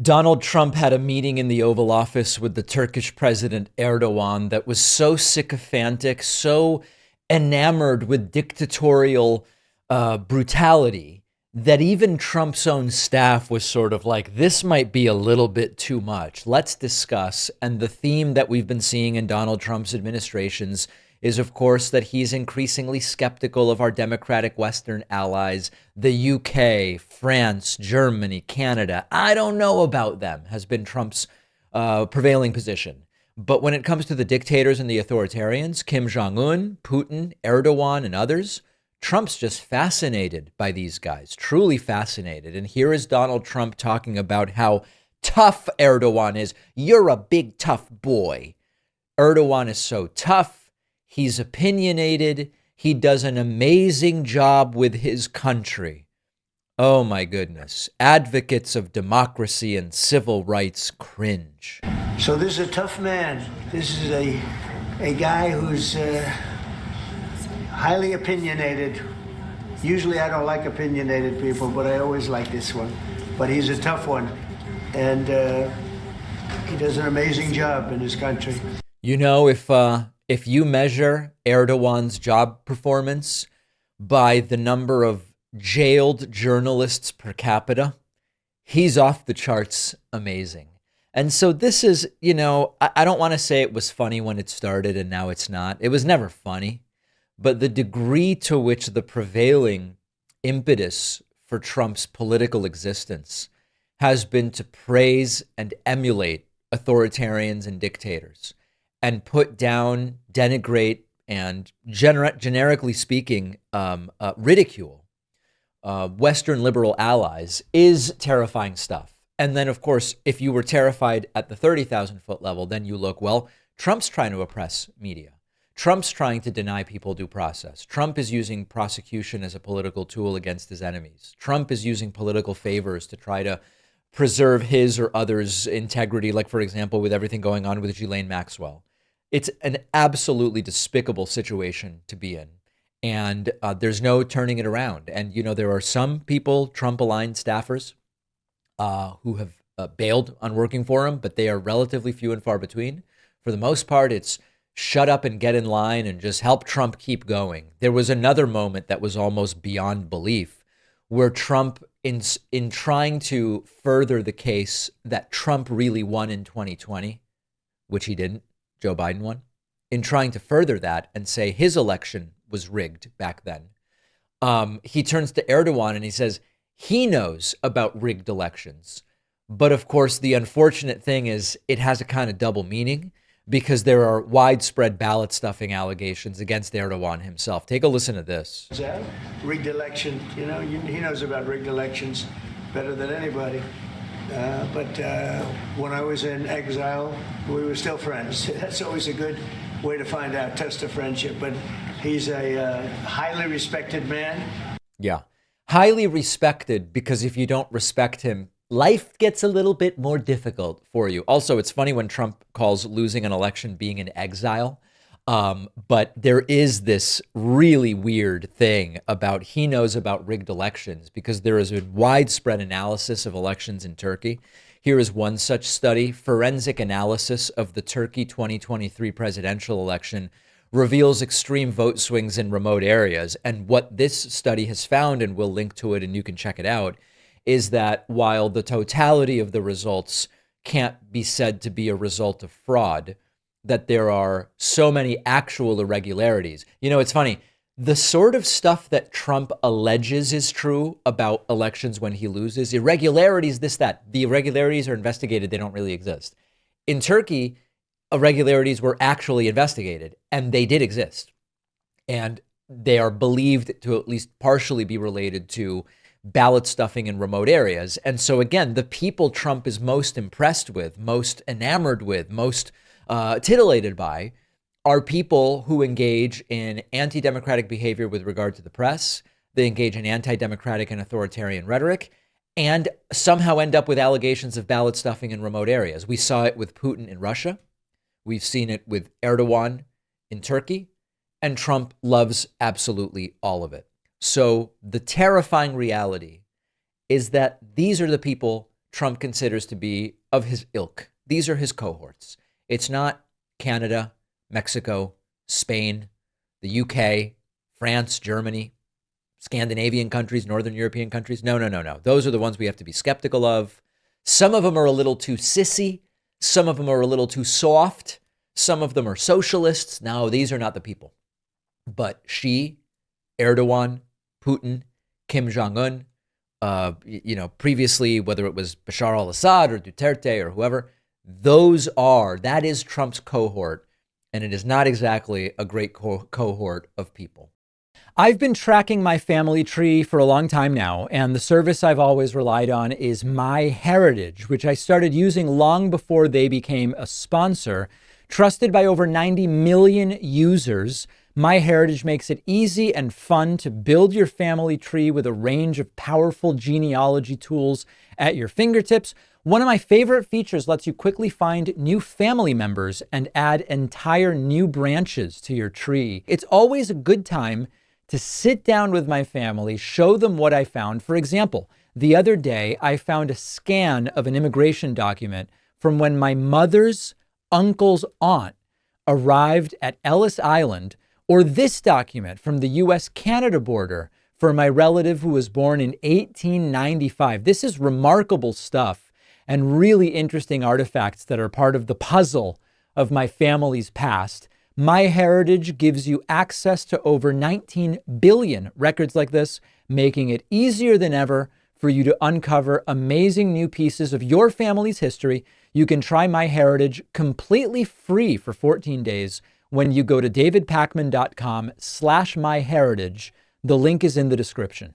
Donald Trump had a meeting in the Oval Office with the Turkish president Erdoğan that was so sycophantic, so enamored with dictatorial brutality that even Trump's own staff was sort of like, this might be a little bit too much. Let's discuss. And the theme that we've been seeing in Donald Trump's administrations is, of course, that he's increasingly skeptical of our democratic Western allies, the UK, France, Germany, Canada. I don't know about them, has been Trump's prevailing position. But when it comes to the dictators and the authoritarians, Kim Jong-un, Putin, Erdoğan, and others, Trump's just fascinated by these guys, truly fascinated. And here is Donald Trump talking about how tough Erdoğan is. You're a big, tough boy. Erdoğan is so tough. He's opinionated. He does an amazing job with his country. Oh my goodness. Advocates of democracy and civil rights cringe. So this is a tough man. This is a guy who's highly opinionated. Usually I don't like opinionated people, but I always like this one. But he's a tough one. And he does an amazing job in his country. You know, if you measure Erdogan's job performance by the number of jailed journalists per capita, he's off the charts amazing. And so this is, you know, I don't want to say it was funny when it started and now it's not. It was never funny. But the degree to which the prevailing impetus for Trump's political existence has been to praise and emulate authoritarians and dictators, and put down, denigrate, and generically speaking, ridicule Western liberal allies is terrifying stuff. And then, of course, if you were terrified at the 30,000-foot level, then you look, well, Trump's trying to oppress media. Trump's trying to deny people due process. Trump is using prosecution as a political tool against his enemies. Trump is using political favors to try to preserve his or others' integrity, like, for example, with everything going on with Ghislaine Maxwell. It's an absolutely despicable situation to be in. And there's no turning it around. And, you know, there are some people, Trump-aligned staffers, who have bailed on working for him, but they are relatively few and far between. For the most part, it's shut up and get in line and just help Trump keep going. There was another moment that was almost beyond belief where Trump, in trying to further the case that Trump really won in 2020, which he didn't, Joe Biden won, in trying to further that and say his election was rigged back then, he turns to Erdoğan and he says he knows about rigged elections. But of course, the unfortunate thing is it has a kind of double meaning because there are widespread ballot stuffing allegations against Erdoğan himself. Take a listen to this. Rigged election, you know, he knows about rigged elections better than anybody. But when I was in exile, we were still friends. That's always a good way to find out, test of friendship. But he's a highly respected man. Yeah, highly respected, because if you don't respect him, life gets a little bit more difficult for you. Also, it's funny when Trump calls losing an election being in exile. But there is this really weird thing about he knows about rigged elections because there is a widespread analysis of elections in Turkey. Here is one such study. Forensic analysis of the Turkey 2023 presidential election reveals extreme vote swings in remote areas. And what this study has found, and we'll link to it and you can check it out, is that while the totality of the results can't be said to be a result of fraud, that there are so many actual irregularities. You know, it's funny. The sort of stuff that Trump alleges is true about elections when he loses, irregularities, this, that. The irregularities are investigated. They don't really exist. In Turkey, irregularities were actually investigated, and they did exist. And they are believed to at least partially be related to ballot stuffing in remote areas. And so, again, the people Trump is most impressed with, most enamored with, most titillated by are people who engage in anti-democratic behavior with regard to the press. They engage in anti-democratic and authoritarian rhetoric and somehow end up with allegations of ballot stuffing in remote areas. We saw it with Putin in Russia. We've seen it with Erdoğan in Turkey, and Trump loves absolutely all of it. So the terrifying reality is that these are the people Trump considers to be of his ilk. These are his cohorts. It's not Canada, Mexico, Spain, the UK, France, Germany, Scandinavian countries, Northern European countries. No, no, no, no. Those are the ones we have to be skeptical of. Some of them are a little too sissy. Some of them are a little too soft. Some of them are socialists. No, these are not the people. But Xi, Erdoğan, Putin, Kim Jong-un, previously, whether it was Bashar al-Assad or Duterte or whoever, that is Trump's cohort. And it is not exactly a great cohort of people. I've been tracking my family tree for a long time now, and the service I've always relied on is MyHeritage, which I started using long before they became a sponsor. Trusted by over 90 million users, MyHeritage makes it easy and fun to build your family tree with a range of powerful genealogy tools at your fingertips. One of my favorite features lets you quickly find new family members and add entire new branches to your tree. It's always a good time to sit down with my family, show them what I found. For example, the other day, I found a scan of an immigration document from when my mother's uncle's aunt arrived at Ellis Island, or this document from the US-Canada border for my relative who was born in 1895. This is remarkable stuff and really interesting artifacts that are part of the puzzle of my family's past. MyHeritage gives you access to over 19 billion records like this, making it easier than ever for you to uncover amazing new pieces of your family's history. You can try MyHeritage completely free for 14 days when you go to davidpakman.com/myheritage. The link is in the description.